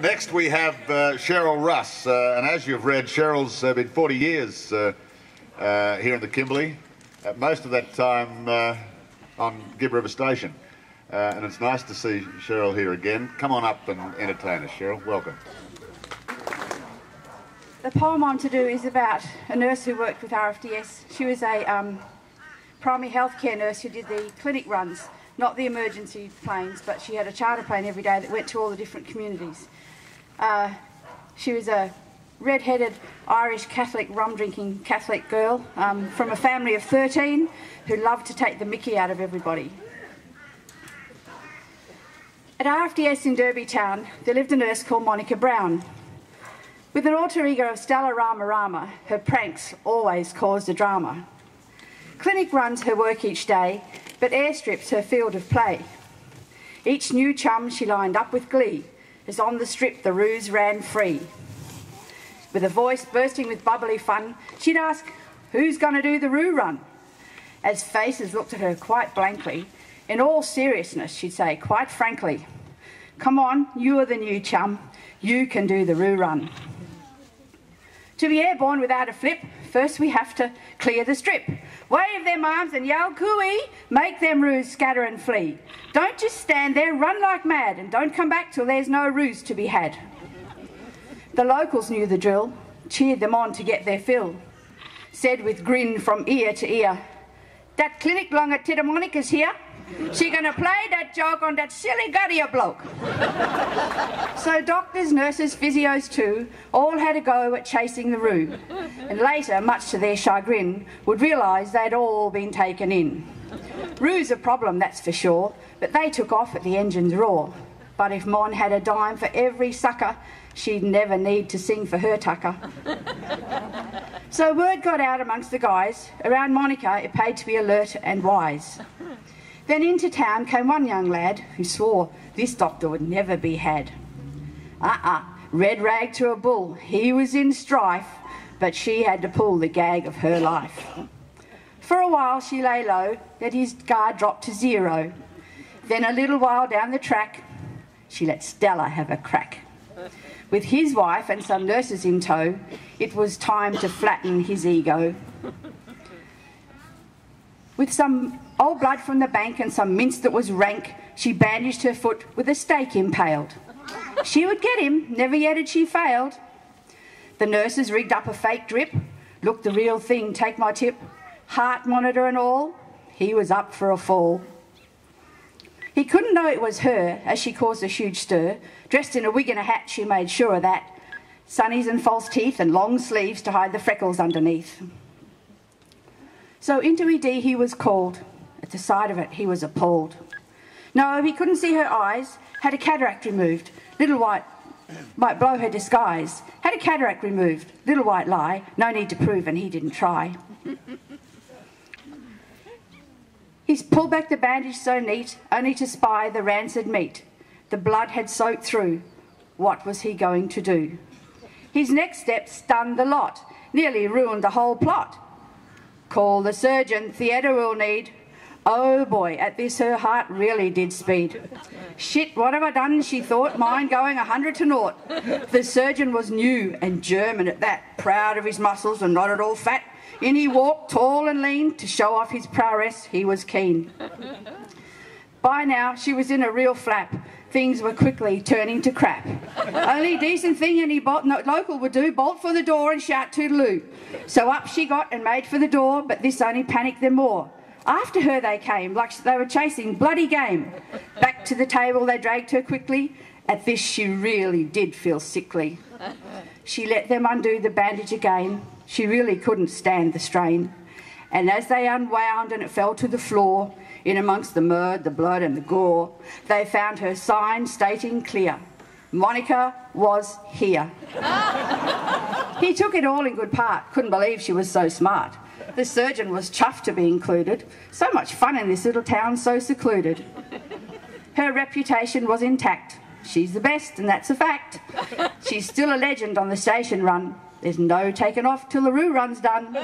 Next we have Cheryl Russ, and as you've read, Cheryl's been 40 years here in the Kimberley, most of that time on Gibb River Station, and it's nice to see Cheryl here again. Come on up and entertain us, Cheryl. Welcome. The poem I'm to do is about a nurse who worked with RFDS. She was a primary healthcare nurse who did the clinic runs, not the emergency planes, but she had a charter plane every day that went to all the different communities. She was a red-headed Irish Catholic, rum-drinking Catholic girl from a family of 13 who loved to take the mickey out of everybody. At RFDS in Derby town, there lived a nurse called Monica Brown. With an alter ego of Stella Rama Rama, her pranks always caused a drama. Clinic runs her work each day, but airstrips her field of play. Each new chum she lined up with glee, as on the strip the ruse ran free. With a voice bursting with bubbly fun, she'd ask, "Who's going to do the roo run?" As faces looked at her quite blankly, in all seriousness she'd say, quite frankly, "Come on, you are the new chum, you can do the roo run." To be airborne without a flip, first we have to clear the strip. Wave them arms and yell cooey, make them roos scatter and flee. Don't just stand there, run like mad, and don't come back till there's no roos to be had. The locals knew the drill, cheered them on to get their fill. Said with grin from ear to ear, "That clinic long at Tidamonica's here. She gonna play that joke on that silly Guttier bloke." So doctors, nurses, physios too, all had a go at chasing the roo, and later, much to their chagrin, would realise they'd all been taken in. Roo's a problem, that's for sure, but they took off at the engine's roar. But if Mon had a dime for every sucker, she'd never need to sing for her tucker. So word got out amongst the guys, around Monica it paid to be alert and wise. Then into town came one young lad who swore this doctor would never be had. Red rag to a bull, he was in strife, but she had to pull the gag of her life. For a while she lay low, then his guard dropped to 0. Then a little while down the track, she let Stella have a crack. With his wife and some nurses in tow, it was time to flatten his ego. With some old blood from the bank and some mince that was rank, she bandaged her foot with a stake impaled. She would get him, never yet had she failed. The nurses rigged up a fake drip, looked the real thing, take my tip. Heart monitor and all, he was up for a fall. He couldn't know it was her, as she caused a huge stir. Dressed in a wig and a hat, she made sure of that. Sunnies and false teeth and long sleeves to hide the freckles underneath. So into ED he was called. At the sight of it, he was appalled. No, he couldn't see her eyes. Had a cataract removed. Little white might blow her disguise. Had a cataract removed. Little white lie. No need to prove, and he didn't try. He's pulled back the bandage so neat, only to spy the rancid meat. The blood had soaked through. What was he going to do? His next step stunned the lot. Nearly ruined the whole plot. Call the surgeon, theatre will need. Oh boy, at this her heart really did speed. Shit, what have I done, she thought, mine going 100 to 0. The surgeon was new and German at that, proud of his muscles and not at all fat. In he walked, tall and lean, to show off his prowess, he was keen. By now, she was in a real flap. Things were quickly turning to crap. Only decent thing any local would do, bolt for the door and shout toodaloo. So up she got and made for the door, but this only panicked them more. After her they came, like they were chasing bloody game. Back to the table they dragged her quickly. At this she really did feel sickly. She let them undo the bandage again. She really couldn't stand the strain. And as they unwound and it fell to the floor, in amongst the mud, the blood and the gore, they found her sign stating clear, Monica was here. He took it all in good part, couldn't believe she was so smart. The surgeon was chuffed to be included. So much fun in this little town so secluded. Her reputation was intact. She's the best, and that's a fact. She's still a legend on the station run. There's no taking off till the roo run's done.